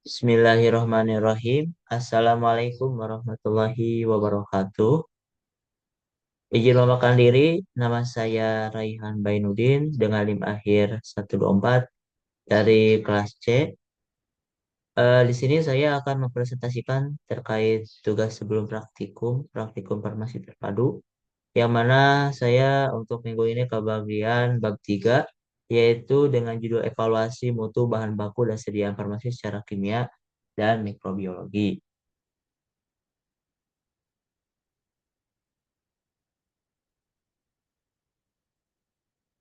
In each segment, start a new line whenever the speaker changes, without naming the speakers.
Bismillahirrahmanirrahim. Assalamualaikum warahmatullahi wabarakatuh. Izin memakan diri, nama saya Raihan Bainuddin dengan NIM akhir 124 dari kelas C. Di sini saya akan mempresentasikan terkait tugas sebelum praktikum farmasi terpadu, yang mana saya untuk minggu ini kebagian bab 3, yaitu dengan judul evaluasi mutu bahan baku dan sediaan farmasi secara kimia dan mikrobiologi.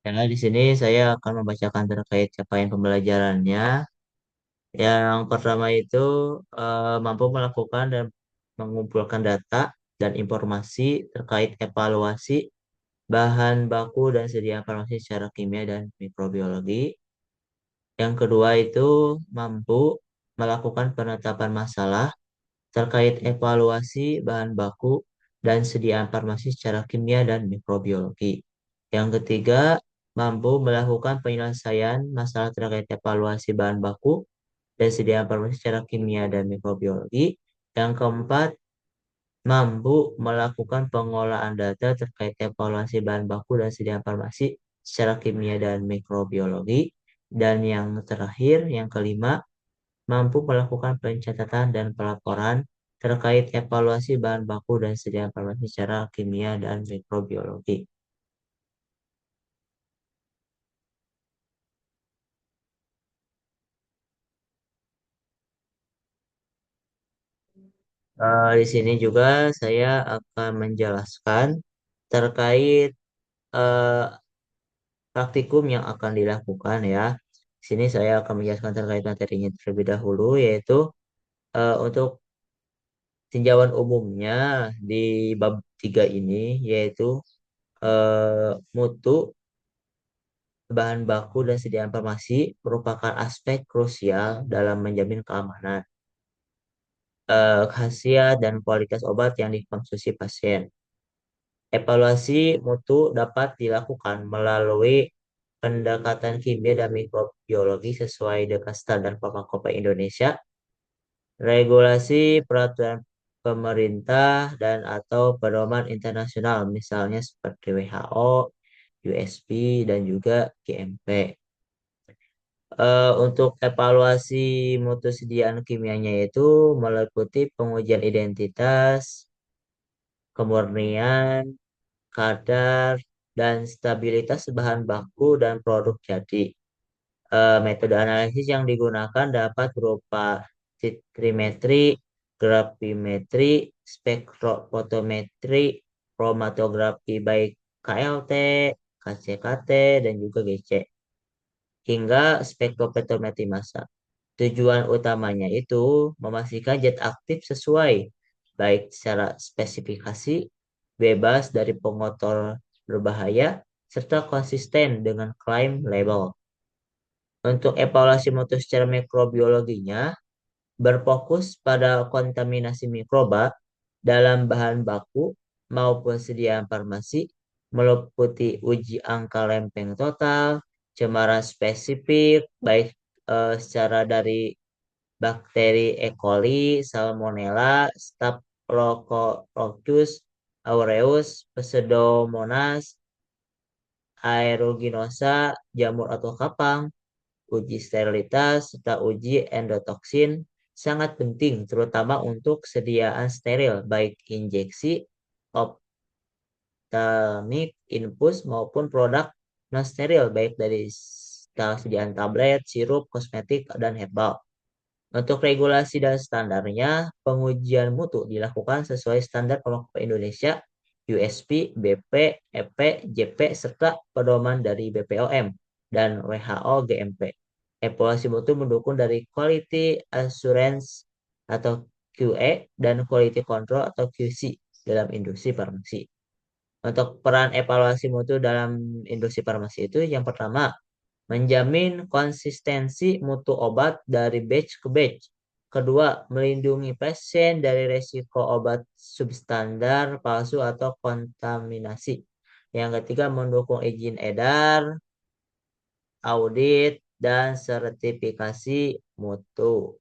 Karena di sini saya akan membacakan terkait capaian pembelajarannya. Yang pertama itu mampu melakukan dan mengumpulkan data dan informasi terkait evaluasi bahan baku dan sedia farmasi secara kimia dan mikrobiologi. Yang kedua itu mampu melakukan penetapan masalah terkait evaluasi bahan baku dan sediaan farmasi secara kimia dan mikrobiologi. Yang ketiga, mampu melakukan penyelesaian masalah terkait evaluasi bahan baku dan sediaan farmasi secara kimia dan mikrobiologi. Yang keempat, mampu melakukan pengolahan data terkait evaluasi bahan baku dan sediaan farmasi secara kimia dan mikrobiologi. Dan yang terakhir, yang kelima, mampu melakukan pencatatan dan pelaporan terkait evaluasi bahan baku dan sediaan farmasi secara kimia dan mikrobiologi. Di sini juga saya akan menjelaskan terkait eh, praktikum yang akan dilakukan ya. Di sini saya akan menjelaskan terkait materinya terlebih dahulu, yaitu untuk tinjauan umumnya di bab 3 ini, yaitu mutu bahan baku dan sediaan farmasi merupakan aspek krusial dalam menjamin keamanan, khasiat, dan kualitas obat yang dikonsumsi pasien. Evaluasi mutu dapat dilakukan melalui pendekatan kimia dan mikrobiologi sesuai dengan standar Farmakope Indonesia, regulasi peraturan pemerintah dan atau pedoman internasional, misalnya seperti WHO, USP, dan juga GMP. Untuk evaluasi mutu sediaan kimianya itu meliputi pengujian identitas, kemurnian, kadar, dan stabilitas bahan baku dan produk jadi. Metode analisis yang digunakan dapat berupa titrimetri, grafimetri, spektrofotometri, kromatografi baik KLT, KCKT, dan juga GC, hingga spektrofotometri massa. Tujuan utamanya itu memastikan zat aktif sesuai, baik secara spesifikasi, bebas dari pengotor berbahaya, serta konsisten dengan klaim label. Untuk evaluasi mutu secara mikrobiologinya, berfokus pada kontaminasi mikroba dalam bahan baku maupun sediaan farmasi, meliputi uji angka lempeng total, cemaran spesifik, baik secara dari bakteri E. coli, Salmonella, Staphylococcus aureus, Pseudomonas aeruginosa, jamur atau kapang, uji sterilitas, serta uji endotoksin sangat penting, terutama untuk sediaan steril, baik injeksi, ophthalmic, infus, maupun produk non-steril, baik dari sediaan tablet, sirup, kosmetik, dan herbal. Untuk regulasi dan standarnya, pengujian mutu dilakukan sesuai standar pemakaman Indonesia, USP, BP, EP, JP, serta pedoman dari BPOM dan WHO GMP. Evaluasi mutu mendukung dari Quality Assurance atau QA dan Quality Control atau QC dalam industri farmasi. Untuk peran evaluasi mutu dalam industri farmasi itu yang pertama, menjamin konsistensi mutu obat dari batch ke batch. Kedua, melindungi pasien dari resiko obat substandar, palsu, atau kontaminasi. Yang ketiga, mendukung izin edar, audit, dan sertifikasi mutu.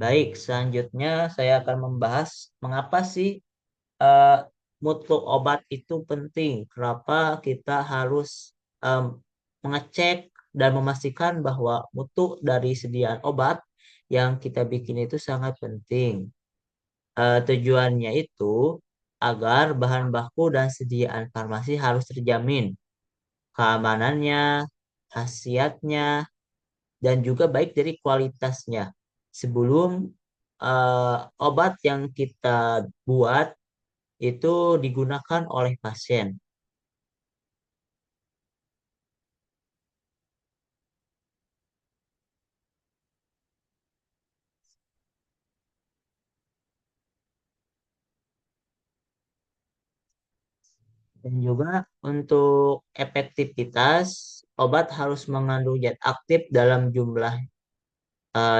Baik, selanjutnya saya akan membahas mengapa sih eh, mutu obat itu penting. Kenapa kita harus em, mengecek dan memastikan bahwa mutu dari sediaan obat yang kita bikin itu sangat penting. Tujuannya itu agar bahan baku dan sediaan farmasi harus terjamin keamanannya, khasiatnya, dan juga baik dari kualitasnya. Sebelum obat yang kita buat itu digunakan oleh pasien. Dan juga untuk efektivitas, obat harus mengandung zat aktif dalam jumlah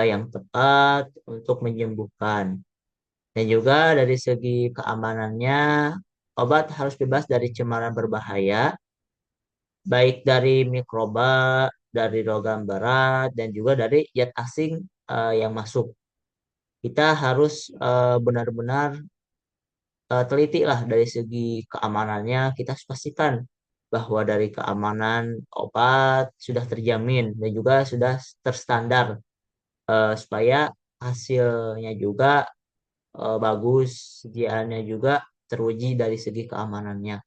yang tepat untuk menyembuhkan. Dan juga dari segi keamanannya, obat harus bebas dari cemaran berbahaya, baik dari mikroba, dari logam berat, dan juga dari zat asing yang masuk. Kita harus benar-benar teliti lah dari segi keamanannya. Kita harus pastikan bahwa dari keamanan obat sudah terjamin dan juga sudah terstandar supaya hasilnya juga bagus, sediaannya juga teruji dari segi keamanannya.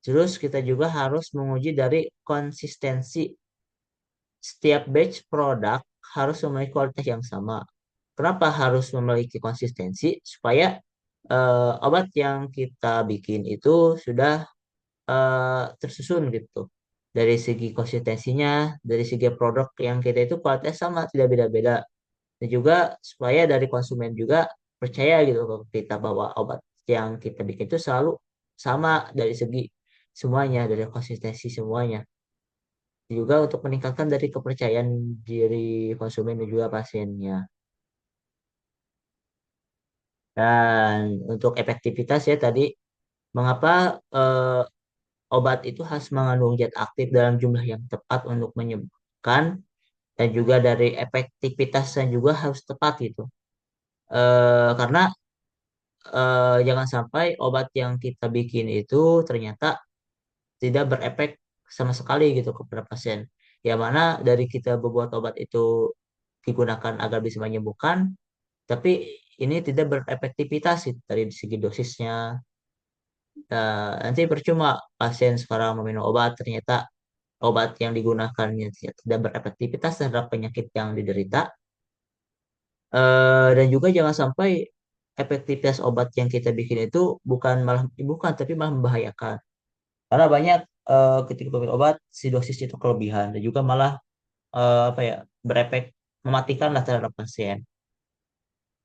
Terus kita juga harus menguji dari konsistensi. Setiap batch produk harus memiliki kualitas yang sama. Kenapa harus memiliki konsistensi? Supaya obat yang kita bikin itu sudah tersusun gitu. Dari segi konsistensinya, dari segi produk yang kita itu kualitasnya sama, tidak beda-beda. Dan juga supaya dari konsumen juga percaya gitu ke kita bahwa obat yang kita bikin itu selalu sama dari segi semuanya, dari konsistensi semuanya. Juga untuk meningkatkan dari kepercayaan diri konsumen dan juga pasiennya. Dan untuk efektivitas ya tadi, mengapa obat itu harus mengandung zat aktif dalam jumlah yang tepat untuk menyembuhkan dan juga dari efektivitasnya juga harus tepat gitu. Karena jangan sampai obat yang kita bikin itu ternyata tidak berefek sama sekali gitu kepada pasien. Yang mana dari kita membuat obat itu digunakan agar bisa menyembuhkan, tapi ini tidak berefektivitas gitu, dari segi dosisnya. Nanti percuma pasien sekarang meminum obat, ternyata obat yang digunakannya tidak berefektivitas terhadap penyakit yang diderita. Dan juga jangan sampai efektivitas obat yang kita bikin itu bukan malah menyembuhkan, tapi malah membahayakan. Karena banyak ketika minum obat, si dosis itu kelebihan dan juga malah apa ya berefek mematikan lah terhadap pasien.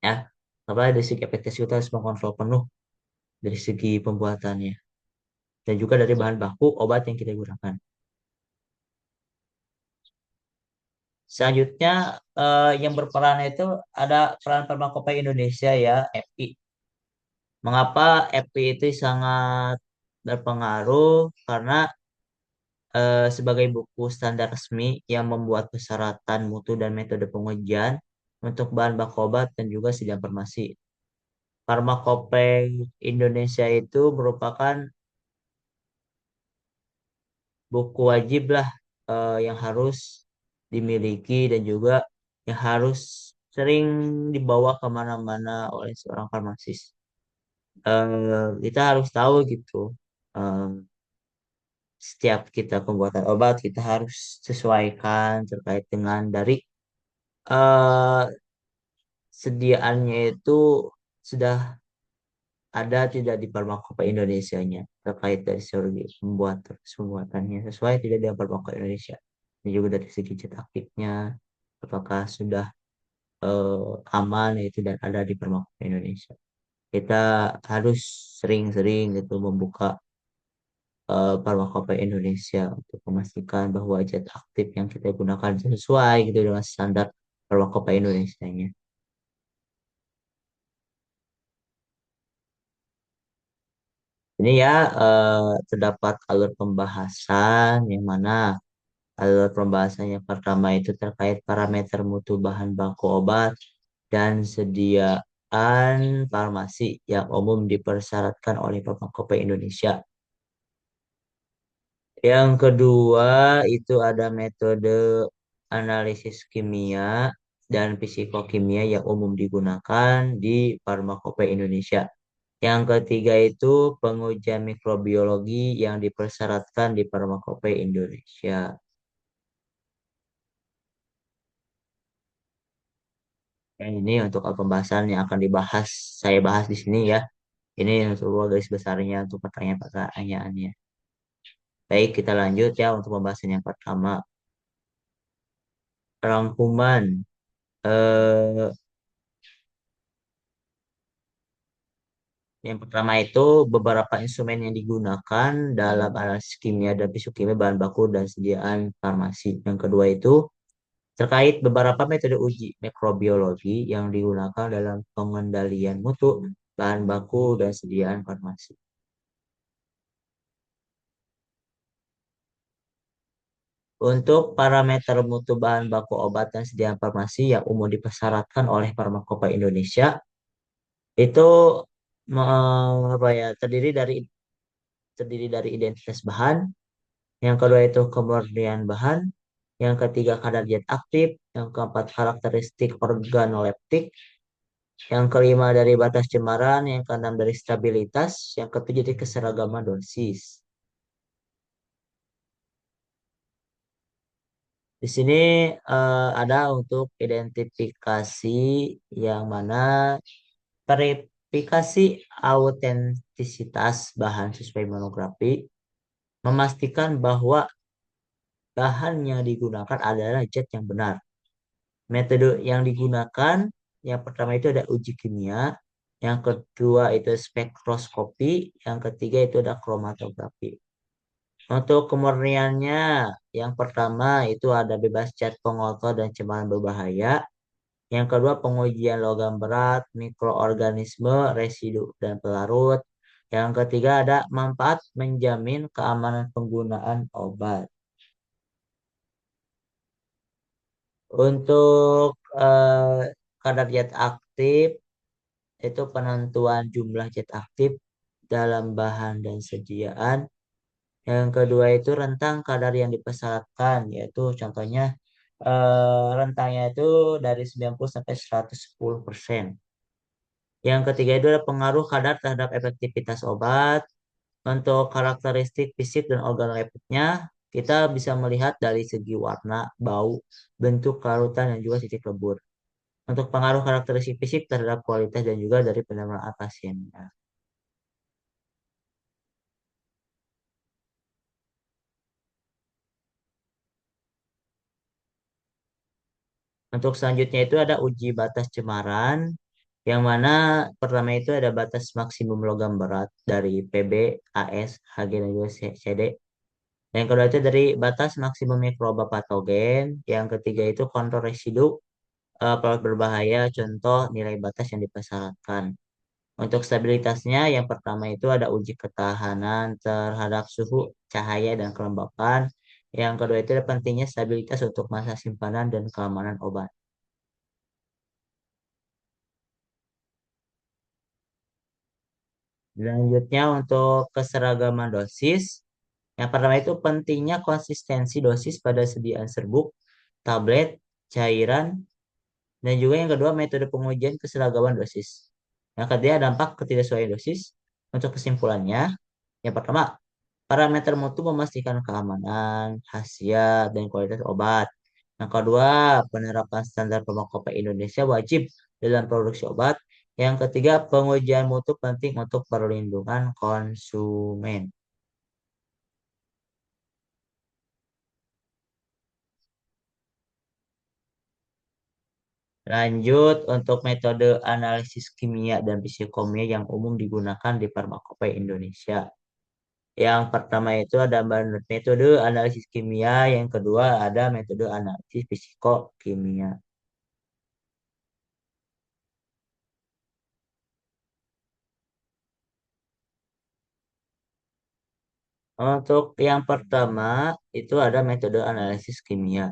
Ya, apalagi dari segi efektivitas kita harus mengontrol penuh dari segi pembuatannya dan juga dari bahan baku obat yang kita gunakan. Selanjutnya yang berperan itu ada peran Farmakopeia Indonesia ya, FI. Mengapa FI itu sangat berpengaruh? Karena sebagai buku standar resmi yang membuat persyaratan mutu dan metode pengujian untuk bahan baku obat dan juga sidang farmasi. Farmakopeia Indonesia itu merupakan buku wajib lah yang harus dimiliki dan juga yang harus sering dibawa kemana-mana oleh seorang farmasis. Kita harus tahu gitu. eh, Setiap kita pembuatan obat kita harus sesuaikan terkait dengan dari eh, sediaannya itu sudah ada tidak di Farmakopeia Indonesianya terkait dari segi pembuatannya sesuai tidak dengan Farmakopeia Indonesia. Dan juga dari segi cetak aktifnya apakah sudah aman itu dan ada di Farmakopeia Indonesia. Kita harus sering-sering gitu membuka Farmakopeia Indonesia untuk memastikan bahwa zat aktif yang kita gunakan sesuai gitu dengan standar Farmakopeia Indonesia-nya. Ini ya terdapat alur pembahasan yang mana alur pembahasan yang pertama itu terkait parameter mutu bahan baku obat, dan sediaan farmasi yang umum dipersyaratkan oleh Pharmacopeia Indonesia. Yang kedua itu ada metode analisis kimia dan psikokimia yang umum digunakan di Pharmacopeia Indonesia. Yang ketiga itu pengujian mikrobiologi yang dipersyaratkan di Pharmacopeia Indonesia. Ini untuk pembahasan yang akan dibahas, saya bahas di sini ya. Ini untuk garis besarnya untuk pertanyaan-pertanyaannya. Baik, kita lanjut ya untuk pembahasan yang pertama. Rangkuman. Eh, yang pertama itu beberapa instrumen yang digunakan dalam analisis kimia dan fisika bahan baku dan sediaan farmasi. Yang kedua itu terkait beberapa metode uji mikrobiologi yang digunakan dalam pengendalian mutu bahan baku dan sediaan farmasi. Untuk parameter mutu bahan baku obat dan sediaan farmasi yang umum dipersyaratkan oleh Pharmacopeia Indonesia itu apa ya terdiri dari identitas bahan, yang kedua itu kemurnian bahan, yang ketiga kadar zat aktif, yang keempat karakteristik organoleptik, yang kelima dari batas cemaran, yang keenam dari stabilitas, yang ketujuh dari keseragaman dosis. Di sini ada untuk identifikasi yang mana verifikasi autentisitas bahan sesuai monografi, memastikan bahwa bahan yang digunakan adalah zat yang benar. Metode yang digunakan, yang pertama itu ada uji kimia, yang kedua itu spektroskopi, yang ketiga itu ada kromatografi. Untuk kemurniannya, yang pertama itu ada bebas zat pengotor dan cemaran berbahaya. Yang kedua pengujian logam berat, mikroorganisme, residu, dan pelarut. Yang ketiga ada manfaat menjamin keamanan penggunaan obat. Untuk kadar zat aktif, itu penentuan jumlah zat aktif dalam bahan dan sediaan. Yang kedua itu rentang kadar yang dipersyaratkan, yaitu contohnya rentangnya itu dari 90 sampai 110%. Yang ketiga itu ada pengaruh kadar terhadap efektivitas obat. Untuk karakteristik fisik dan organoleptiknya, kita bisa melihat dari segi warna, bau, bentuk kelarutan, dan juga titik lebur. Untuk pengaruh karakteristik fisik terhadap kualitas dan juga dari penerimaan pasiennya. Untuk selanjutnya itu ada uji batas cemaran, yang mana pertama itu ada batas maksimum logam berat dari Pb, As, Hg, dan juga CD. Yang kedua itu dari batas maksimum mikroba patogen. Yang ketiga itu kontrol residu pelarut berbahaya, contoh nilai batas yang dipersyaratkan. Untuk stabilitasnya, yang pertama itu ada uji ketahanan terhadap suhu, cahaya, dan kelembapan. Yang kedua itu ada pentingnya stabilitas untuk masa simpanan dan keamanan obat. Selanjutnya untuk keseragaman dosis. Yang pertama itu pentingnya konsistensi dosis pada sediaan serbuk, tablet, cairan, dan juga yang kedua metode pengujian keseragaman dosis. Yang ketiga dampak ketidaksesuaian dosis. Untuk kesimpulannya, yang pertama parameter mutu memastikan keamanan, khasiat, dan kualitas obat. Yang kedua, penerapan standar Pharmacopeia Indonesia wajib dalam produksi obat. Yang ketiga, pengujian mutu penting untuk perlindungan konsumen. Lanjut untuk metode analisis kimia dan fisikimia yang umum digunakan di Pharmacopeia Indonesia. Yang pertama itu ada metode analisis kimia, yang kedua ada metode analisis fisikokimia. Untuk yang pertama itu ada metode analisis kimia.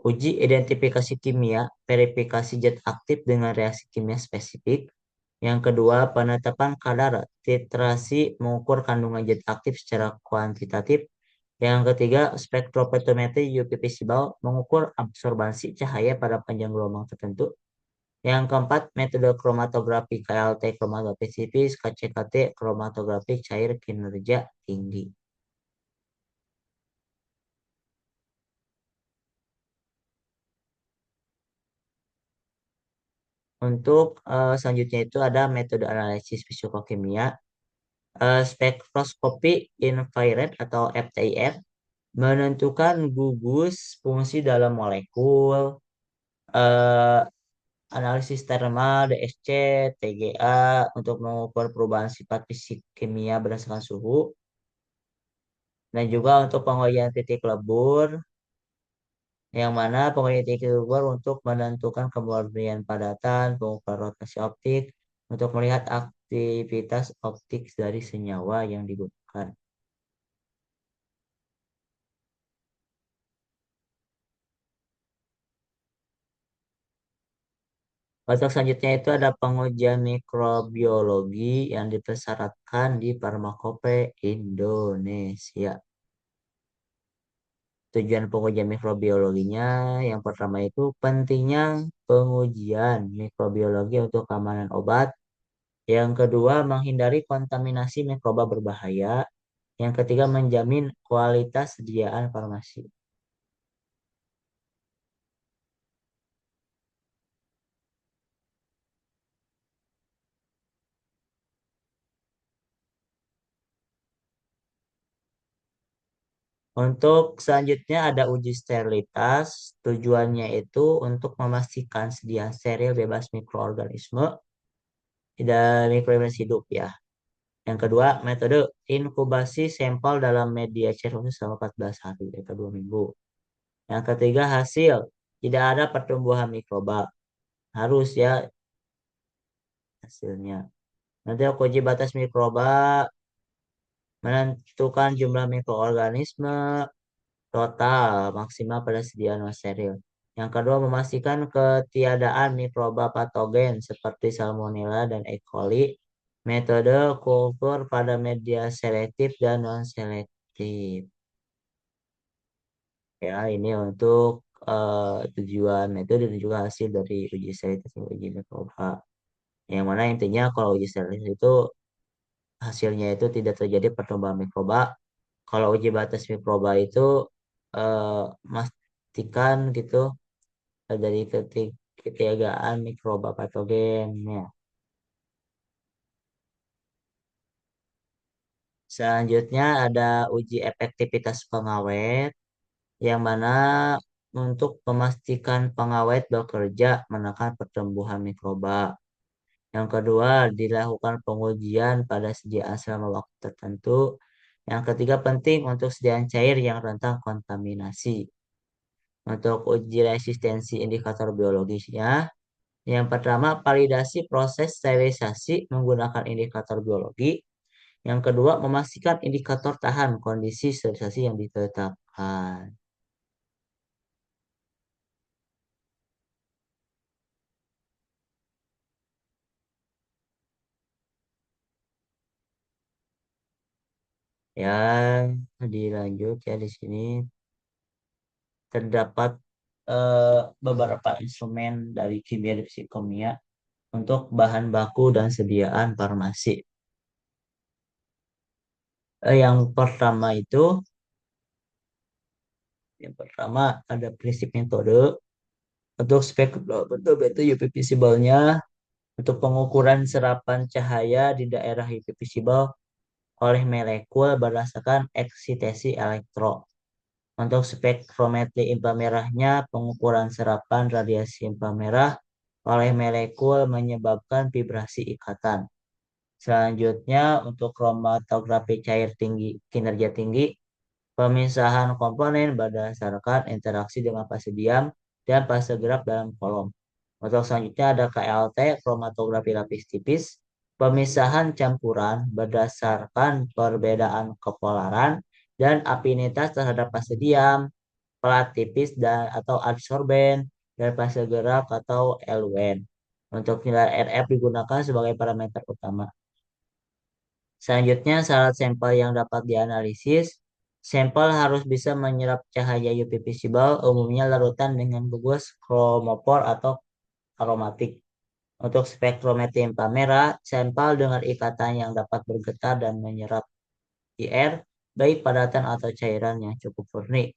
Uji identifikasi kimia, verifikasi zat aktif dengan reaksi kimia spesifik. Yang kedua, penetapan kadar titrasi mengukur kandungan zat aktif secara kuantitatif. Yang ketiga, spektrofotometri UV visible mengukur absorbansi cahaya pada panjang gelombang tertentu. Yang keempat, metode kromatografi KLT kromatografi tipis, KCKT kromatografi cair kinerja tinggi. Untuk selanjutnya itu ada metode analisis fisikokimia, spektroskopi infrared atau FTIR menentukan gugus fungsi dalam molekul, eh, analisis thermal DSC, TGA untuk mengukur perubahan sifat fisik kimia berdasarkan suhu, dan juga untuk pengujian titik lebur, yang mana pengujian titik lebur untuk menentukan kemurnian padatan, pengukuran rotasi optik, untuk melihat aktivitas optik dari senyawa yang digunakan. Untuk selanjutnya itu ada pengujian mikrobiologi yang dipersyaratkan di Farmakope Indonesia. Tujuan pengujian mikrobiologinya yang pertama itu pentingnya pengujian mikrobiologi untuk keamanan obat. Yang kedua, menghindari kontaminasi mikroba berbahaya. Yang ketiga, menjamin kualitas sediaan farmasi. Untuk selanjutnya ada uji sterilitas. Tujuannya itu untuk memastikan sediaan steril bebas mikroorganisme dan mikroorganisme hidup ya. Yang kedua, metode inkubasi sampel dalam media cair khusus selama 14 hari atau 2 minggu. Yang ketiga, hasil tidak ada pertumbuhan mikroba. Harus ya hasilnya. Nanti uji batas mikroba menentukan jumlah mikroorganisme total maksimal pada sediaan non steril. Yang kedua, memastikan ketiadaan mikroba patogen seperti Salmonella dan E. coli. Metode kultur pada media selektif dan non-selektif. Ya, ini untuk tujuan metode dan juga hasil dari uji selektif dan uji mikroba. Yang mana intinya kalau uji selektif itu hasilnya itu tidak terjadi pertumbuhan mikroba. Kalau uji batas mikroba itu memastikan gitu dari ketiadaan mikroba patogennya. Selanjutnya ada uji efektivitas pengawet yang mana untuk memastikan pengawet bekerja menekan pertumbuhan mikroba. Yang kedua, dilakukan pengujian pada sediaan selama waktu tertentu. Yang ketiga, penting untuk sediaan cair yang rentan kontaminasi. Untuk uji resistensi indikator biologisnya, yang pertama, validasi proses sterilisasi menggunakan indikator biologi. Yang kedua, memastikan indikator tahan kondisi sterilisasi yang ditetapkan. Ya, dilanjut ya di sini terdapat beberapa instrumen dari kimia dan kimia untuk bahan baku dan sediaan farmasi. Yang pertama ada prinsip metode untuk spektrometer itu UV visible-nya untuk pengukuran serapan cahaya di daerah UV visible oleh molekul berdasarkan eksitasi elektro. Untuk spektrometri inframerahnya, pengukuran serapan radiasi inframerah oleh molekul menyebabkan vibrasi ikatan. Selanjutnya, untuk kromatografi cair tinggi, kinerja tinggi, pemisahan komponen berdasarkan interaksi dengan fase diam dan fase gerak dalam kolom. Untuk selanjutnya ada KLT, kromatografi lapis tipis, pemisahan campuran berdasarkan perbedaan kepolaran dan afinitas terhadap fase diam. pelat tipis dan atau adsorben, dan fase gerak atau eluen. Untuk nilai RF digunakan sebagai parameter utama. Selanjutnya, syarat sampel yang dapat dianalisis. Sampel harus bisa menyerap cahaya UV visible, umumnya larutan dengan gugus kromofor atau aromatik. Untuk spektrometri inframerah, sampel dengan ikatan yang dapat bergetar dan menyerap IR, baik padatan atau cairan yang cukup murni.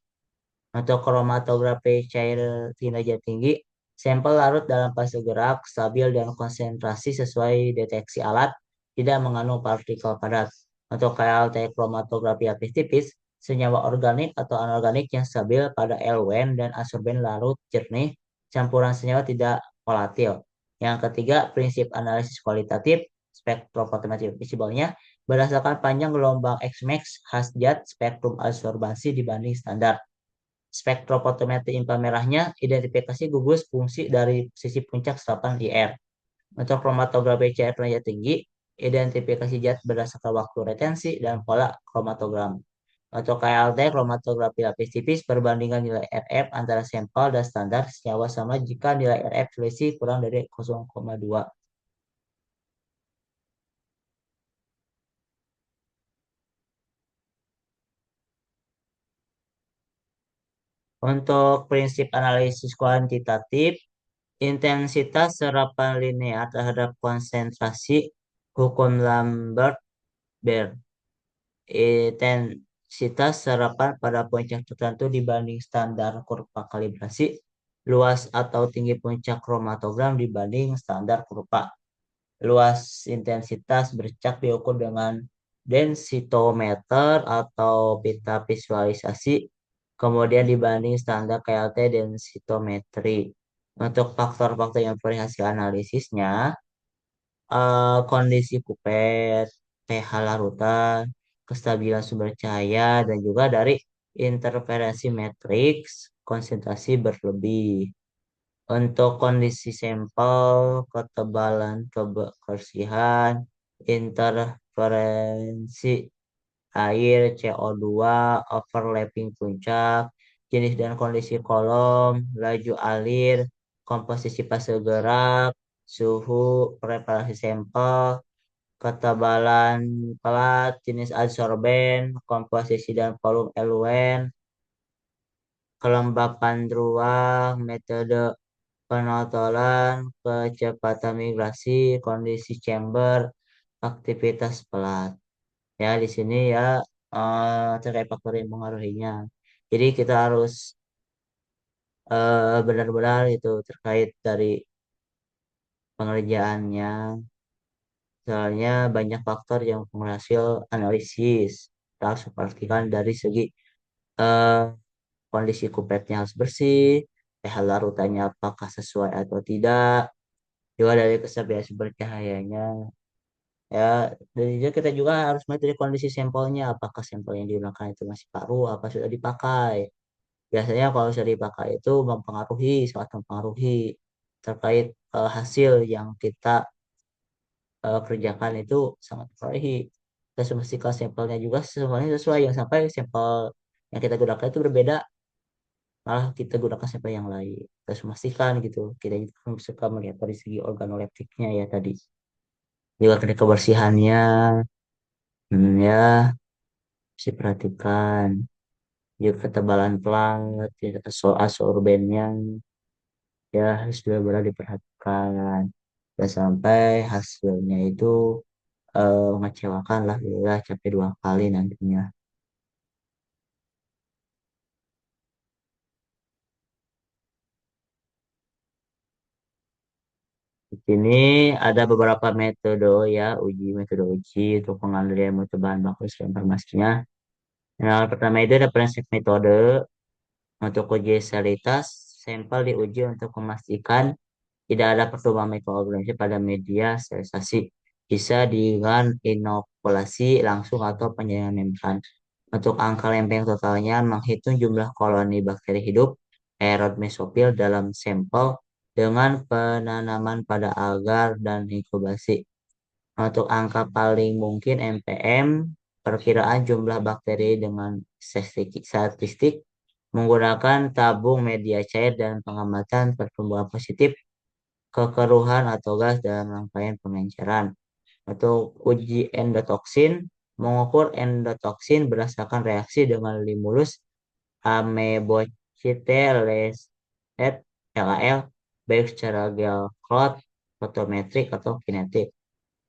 Untuk kromatografi cair kinerja tinggi, sampel larut dalam fase gerak, stabil dan konsentrasi sesuai deteksi alat, tidak mengandung partikel padat. Untuk KLT kromatografi lapis tipis, senyawa organik atau anorganik yang stabil pada LWN dan absorben larut jernih, campuran senyawa tidak volatil. Yang ketiga, prinsip analisis kualitatif, spektrofotometri visible-nya, berdasarkan panjang gelombang X-max khas zat spektrum absorbasi dibanding standar. Spektrofotometri inframerahnya identifikasi gugus fungsi dari sisi puncak serapan IR. Untuk kromatografi CR rendah tinggi, identifikasi zat berdasarkan waktu retensi dan pola kromatogram. Untuk KLT, kromatografi lapis tipis, perbandingan nilai RF antara sampel dan standar senyawa sama jika nilai RF selisih kurang dari 0,2. Untuk prinsip analisis kuantitatif, intensitas serapan linear terhadap konsentrasi hukum Lambert Beer. Intensitas serapan pada puncak tertentu dibanding standar kurva kalibrasi, luas atau tinggi puncak kromatogram dibanding standar kurva. Luas intensitas bercak diukur dengan densitometer atau pita visualisasi, kemudian dibanding standar KLT densitometri. Untuk faktor-faktor yang berhasil analisisnya, kondisi pupet, pH larutan, kestabilan sumber cahaya, dan juga dari interferensi matriks, konsentrasi berlebih. Untuk kondisi sampel, ketebalan, kebersihan, interferensi air, CO2, overlapping puncak, jenis dan kondisi kolom, laju alir, komposisi fase gerak, suhu, preparasi sampel, ketebalan pelat, jenis adsorben, komposisi dan volume eluen, kelembapan ruang, metode penotolan, kecepatan migrasi, kondisi chamber, aktivitas pelat. Ya, di sini ya terkait faktor yang mengaruhinya. Jadi kita harus benar-benar itu terkait dari pengerjaannya. Soalnya banyak faktor yang menghasil analisis. Kita harus perhatikan dari segi eh, kondisi kupetnya harus bersih, pH larutannya apakah sesuai atau tidak, juga dari keserpian sumber cahayanya. Ya, dan juga kita juga harus melihat dari kondisi sampelnya, apakah sampel yang digunakan itu masih paruh, apa sudah dipakai. Biasanya kalau sudah dipakai itu mempengaruhi, sangat mempengaruhi terkait hasil yang kita kerjakan itu sangat mempengaruhi. Kita harus memastikan sampelnya juga semuanya sesuai, yang sampai sampel yang kita gunakan itu berbeda, malah kita gunakan sampel yang lain. Kita harus memastikan gitu. Kita juga suka melihat dari segi organoleptiknya ya tadi. Juga dari kebersihannya, ya harus diperhatikan. Juga ketebalan pelat, ya, sorbennya ya harus benar-benar diperhatikan. Dan sampai hasilnya itu mengecewakan lah, ya capek 2 kali nantinya. Di sini ada beberapa metode ya, metode uji untuk pengambilan mutu bahan baku dan informasinya. Yang pertama itu ada prinsip metode. Untuk uji serialitas, sampel diuji untuk memastikan tidak ada pertumbuhan mikroorganisme pada media sterilisasi. Bisa dengan inokulasi langsung atau penyaringan membran. Untuk angka lempeng totalnya, menghitung jumlah koloni bakteri hidup aerot mesofil dalam sampel dengan penanaman pada agar dan inkubasi. Untuk angka paling mungkin MPM, perkiraan jumlah bakteri dengan statistik menggunakan tabung media cair dan pengamatan pertumbuhan positif kekeruhan atau gas dalam rangkaian pengenceran. Untuk uji endotoksin, mengukur endotoksin berdasarkan reaksi dengan stimulus amebocytes LAL, baik secara gel clot, fotometrik, atau kinetik.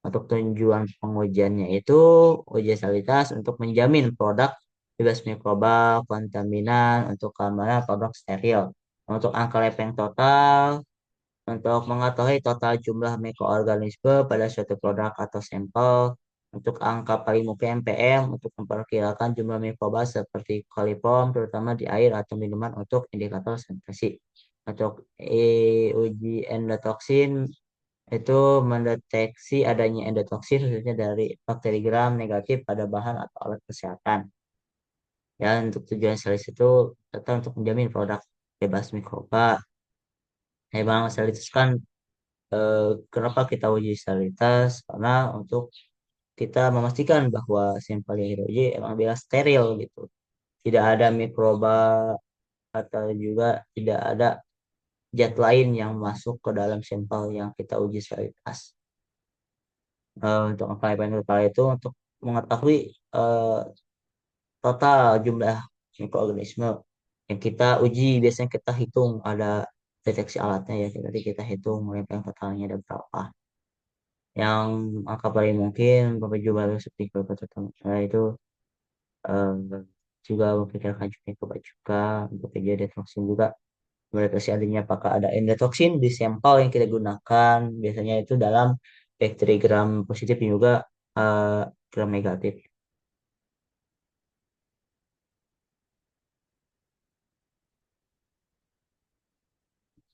Untuk tujuan pengujiannya itu uji stabilitas untuk menjamin produk bebas mikroba, kontaminan, untuk keamanan produk steril. Untuk angka lepeng total, untuk mengetahui total jumlah mikroorganisme pada suatu produk atau sampel, untuk angka paling mungkin ppm, untuk memperkirakan jumlah mikroba seperti coliform, terutama di air atau minuman untuk indikator sanitasi. Untuk uji endotoksin itu mendeteksi adanya endotoksin khususnya dari bakteri gram negatif pada bahan atau alat kesehatan. Ya, untuk tujuan selis itu tetap untuk menjamin produk bebas mikroba. Emang selitus kan eh, kenapa kita uji sterilitas? Karena untuk kita memastikan bahwa sampel yang kita uji emang bebas steril gitu. Tidak ada mikroba atau juga tidak ada zat lain yang masuk ke dalam sampel yang kita uji sterilitas. Untuk apply total itu untuk mengetahui eh, total jumlah mikroorganisme yang kita uji. Biasanya kita hitung ada deteksi alatnya ya, jadi kita hitung yang totalnya ada berapa. Yang angka paling mungkin Bapak juga harus seperti Bapak terutama itu eh, juga memikirkan juga coba juga untuk kejadian detoxing juga mendeteksi adanya apakah ada endotoxin di sampel yang kita gunakan. Biasanya itu dalam bakteri gram positif dan juga eh, gram negatif.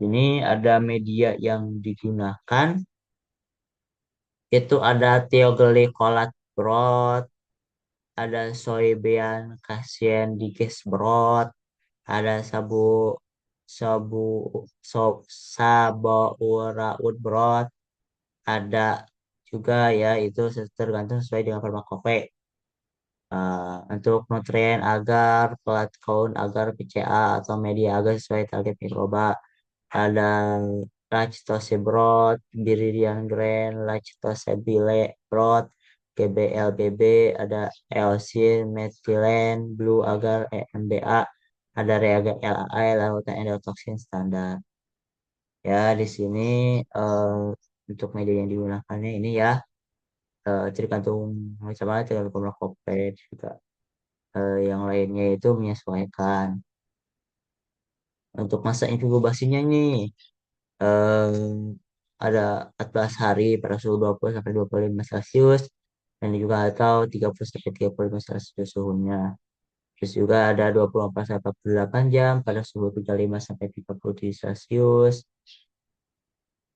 Ini ada media yang digunakan, itu ada thioglycolate broth, ada soybean casein diges broth, ada sabu sabu sob sabouraud broth, ada juga ya itu tergantung sesuai dengan farmakope. Untuk nutrien agar plat count agar PCA atau media agar sesuai target mikroba, ada lactose broth, Biridian grain, lactose bile broth, GBLBB, ada Elsin, methylen, blue agar EMBA, ada reagen LAI, lautan endotoxin standar. Ya, di sini eh, untuk media yang digunakannya ini ya tergantung macam mana, tergantung kompleks juga. Yang lainnya itu menyesuaikan. Untuk masa inkubasinya nih eh, ada 14 hari pada suhu 20 sampai 25 Celcius dan juga atau 30 sampai 35 Celcius suhunya. Terus juga ada 24 sampai 48 jam pada suhu 35 sampai 37 Celcius.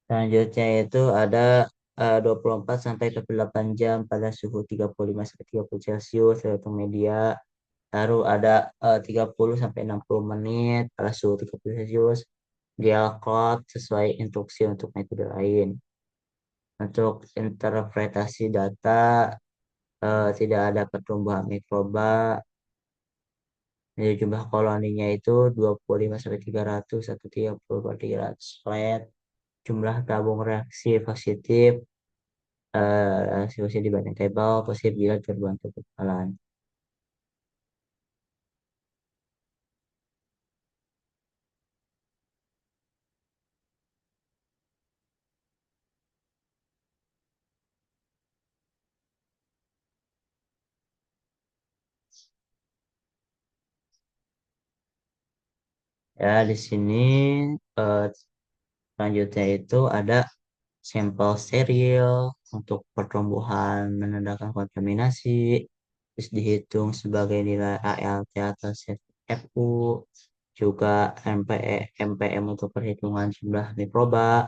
Selanjutnya itu ada 24 sampai 48 jam pada suhu 35 sampai 30 Celcius yaitu media. Lalu ada 30 sampai 60 menit pada suhu 30 Celcius. Gel cloud sesuai instruksi untuk metode lain. Untuk interpretasi data tidak ada pertumbuhan mikroba. Jadi jumlah koloninya itu 25 sampai 300 atau 30 per 300 flat. Jumlah tabung reaksi positif reaksi positif dibanding table positif bila terbantu kekebalan. Ya, di sini eh, selanjutnya itu ada sampel steril untuk pertumbuhan menandakan kontaminasi, terus dihitung sebagai nilai ALT atau FU, juga MPM untuk perhitungan jumlah mikroba,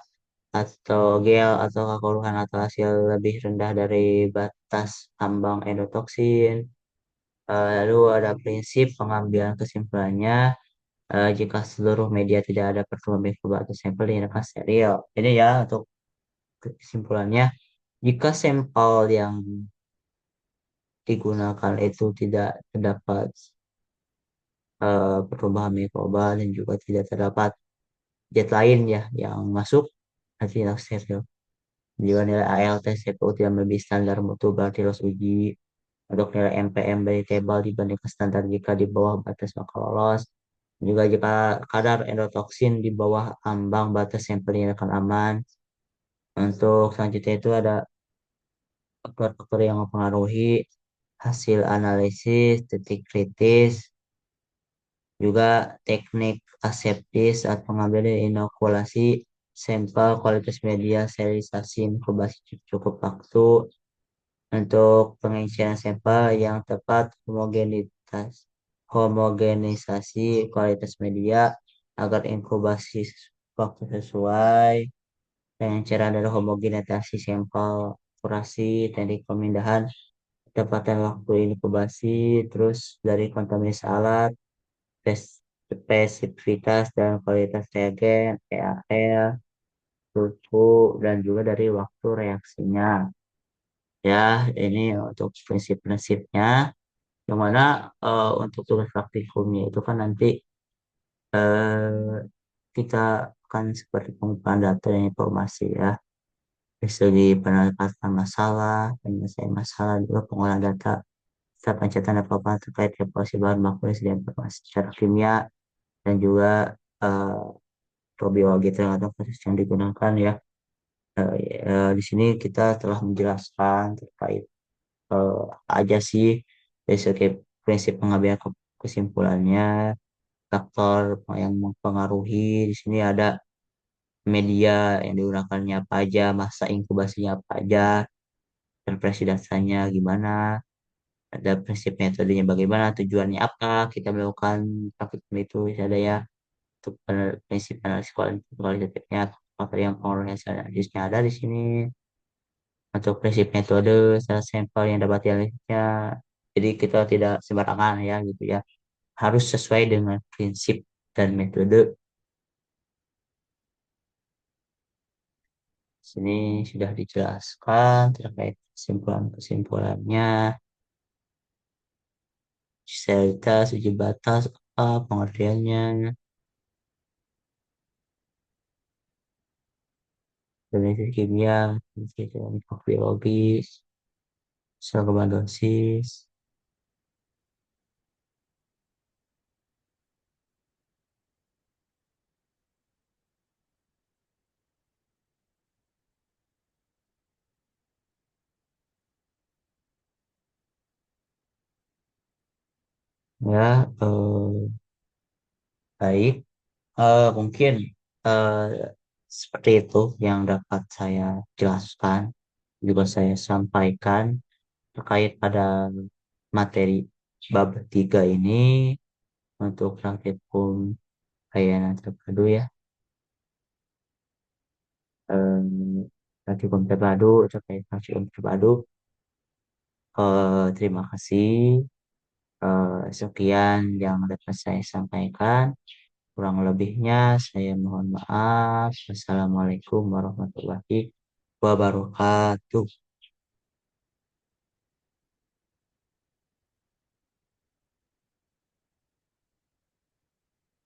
atau gel atau kekeruhan atau hasil lebih rendah dari batas ambang endotoksin. Lalu ada prinsip pengambilan kesimpulannya jika seluruh media tidak ada pertumbuhan mikroba atau sampel dinyatakan steril. Ini ya untuk kesimpulannya, jika sampel yang digunakan itu tidak terdapat pertumbuhan mikroba dan juga tidak terdapat zat lain ya yang masuk nanti tidak steril. Juga nilai ALT CPU tidak melebihi standar mutu berarti lolos uji. Untuk nilai NPM dari table dibandingkan standar jika di bawah batas maka lolos. Juga jika kadar endotoksin di bawah ambang batas yang dinyatakan aman. Untuk selanjutnya itu ada faktor-faktor yang mempengaruhi hasil analisis, titik kritis, juga teknik aseptis saat pengambilan dan inokulasi sampel, kualitas media, sterilisasi, inkubasi cukup waktu untuk pengisian sampel yang tepat, homogenisasi kualitas media agar inkubasi waktu sesuai dengan cara dari homogenisasi sampel, kurasi, teknik pemindahan, ketepatan waktu inkubasi, terus dari kontaminasi alat, spesifitas dan kualitas reagen, PAL, suhu, dan juga dari waktu reaksinya. Ya, ini untuk prinsip-prinsipnya. Yang mana untuk tugas praktikumnya itu kan nanti eh, kita akan seperti pengumpulan data dan informasi ya. Dari segi penelitian masalah, penyelesaian masalah, juga pengolahan data, serta pencatatan apa terkait evaluasi bahan baku dan informasi secara kimia dan juga eh, probiologi terhadap proses yang digunakan ya. Eh, di sini kita telah menjelaskan terkait apa aja sih dari segi prinsip pengambilan kesimpulannya, faktor yang mempengaruhi. Di sini ada media yang digunakannya apa aja, masa inkubasinya apa aja, referensi dasarnya gimana, ada prinsip metodenya bagaimana, tujuannya apa, kita melakukan praktikum itu ada ya. Untuk prinsip analisis kualitatifnya, faktor yang pengaruhnya analisisnya ada di sini. Untuk prinsip metode, salah sampel yang dapat dianalisisnya. Jadi kita tidak sembarangan ya gitu ya. Harus sesuai dengan prinsip dan metode. Sini sudah dijelaskan terkait kesimpulan-kesimpulannya, serialitas, uji batas, apa pengertiannya, analisis kimia, analisis mikrobiologis, seragaman dosis, ya baik. Mungkin eh, seperti itu yang dapat saya jelaskan, juga saya sampaikan terkait pada materi bab 3 ini untuk praktikum layanan terpadu ya. em, Praktikum terpadu terkait praktikum terpadu. Terima kasih. Sekian yang dapat saya sampaikan. Kurang lebihnya saya mohon maaf. Wassalamualaikum warahmatullahi wabarakatuh.